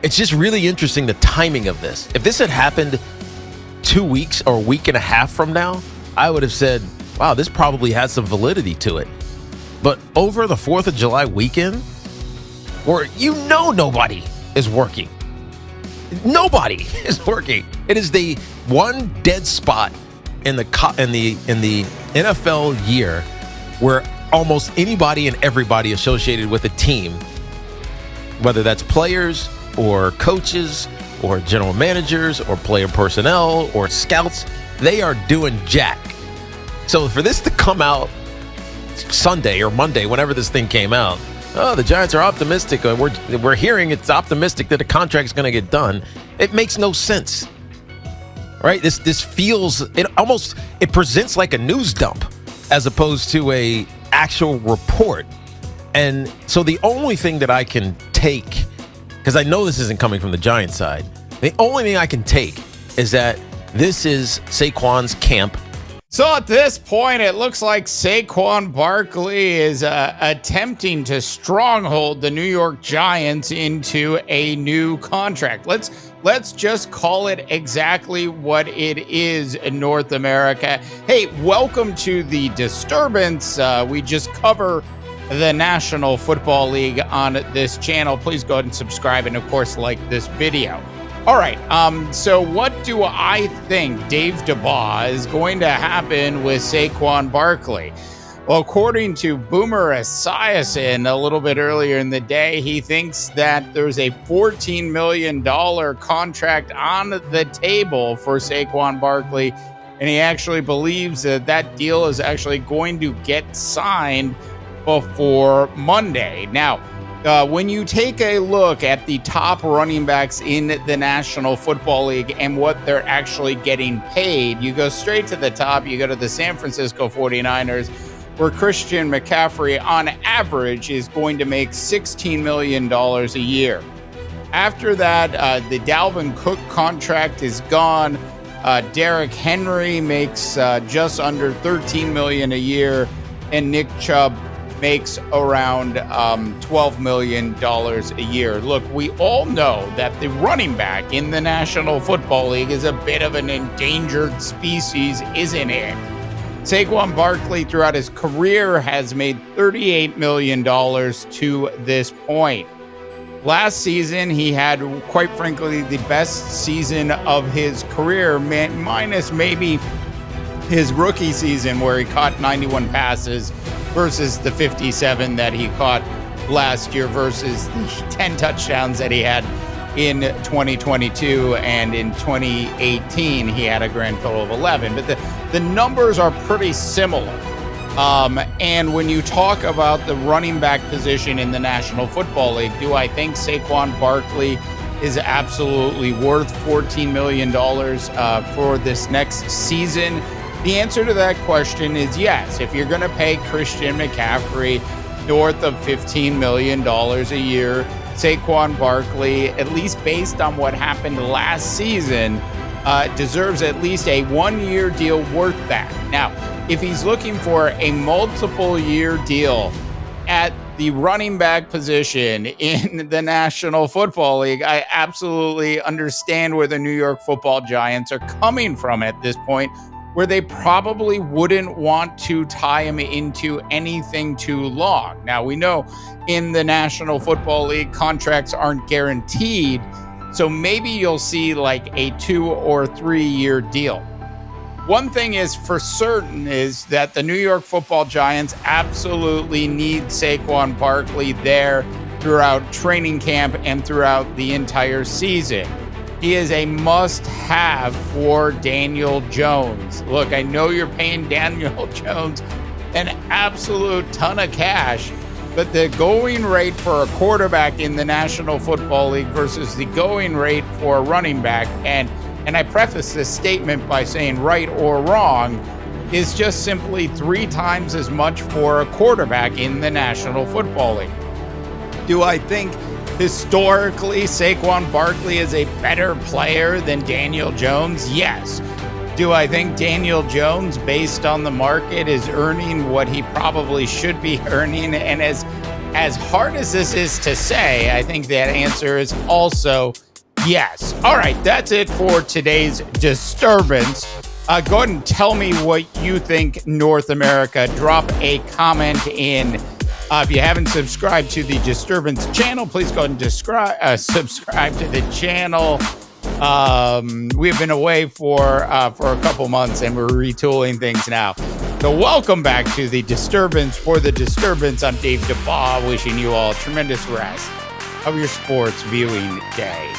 it's just really interesting, the timing of this. If this had happened 2 weeks or a week and a half from now, I would have said, wow, this probably has some validity to it. But over the 4th of July weekend, where nobody is working. Nobody is working. It is the one dead spot in the NFL year where almost anybody and everybody associated with a team, whether that's players or coaches or general managers or player personnel or scouts, they are doing jack. So for this to come out Sunday or Monday, whenever this thing came out, oh, the Giants are optimistic. We're hearing it's optimistic that the contract's going to get done. It makes no sense, right? This feels, it presents like a news dump as opposed to a actual report. And so the only thing that I can take, because I know this isn't coming from the Giants side, the only thing I can take is that this is Saquon's camp. So at this point, it looks like Saquon Barkley is attempting to stronghold the New York Giants into a new contract. Let's just call it exactly what it is in North America. Hey, welcome to the disturbance. We just cover the National Football League on this channel. Please go ahead and subscribe and, of course, like this video. All right, so what do I think, Dave DeBaugh, is going to happen with Saquon Barkley? Well, according to Boomer Esiason a little bit earlier in the day, he thinks that there's a $14 million contract on the table for Saquon Barkley, and he actually believes that that deal is actually going to get signed before Monday. Now, when you take a look at the top running backs in the National Football League and what they're actually getting paid, you go straight to the top. You go to the San Francisco 49ers, where Christian McCaffrey on average is going to make $16 million a year. After that, the Dalvin Cook contract is gone. Derrick Henry makes just under $13 million a year, and Nick Chubb makes around $12 million a year. Look, we all know that the running back in the National Football League is a bit of an endangered species, isn't it? Saquon Barkley, throughout his career, has made $38 million to this point. Last season, he had, quite frankly, the best season of his career, minus maybe his rookie season where he caught 91 passes versus the 57 that he caught last year versus the 10 touchdowns that he had in 2022, and in 2018 he had a grand total of 11. But the numbers are pretty similar. And when you talk about the running back position in the National Football League, do I think Saquon Barkley is absolutely worth $14 million for this next season? The answer to that question is yes. If you're going to pay Christian McCaffrey north of $15 million a year, Saquon Barkley, at least based on what happened last season, deserves at least a one-year deal worth that. Now, if he's looking for a multiple-year deal at the running back position in the National Football League, I absolutely understand where the New York Football Giants are coming from at this point, where they probably wouldn't want to tie him into anything too long. Now, we know in the National Football League, contracts aren't guaranteed, so maybe you'll see like a 2 or 3 year deal. One thing is for certain is that the New York Football Giants absolutely need Saquon Barkley there throughout training camp and throughout the entire season. He is a must-have for Daniel Jones. Look, I know you're paying Daniel Jones an absolute ton of cash, but the going rate for a quarterback in the National Football League versus the going rate for a running back, and I preface this statement by saying right or wrong, is just simply 3 times as much for a quarterback in the National Football League. Do I think historically Saquon Barkley is a better player than Daniel Jones? Yes. Do I think Daniel Jones, based on the market, is earning what he probably should be earning and has as hard as this is to say, I think that answer is also yes. All right, that's it for today's disturbance. Go ahead and tell me what you think, North America. Drop a comment in. If you haven't subscribed to the Disturbance channel, please go ahead and subscribe to the channel. We've been away for a couple months, and we're retooling things now. So welcome back to the Disturbance. For the Disturbance, I'm Dave DeBaugh, wishing you all tremendous rest of your sports viewing day.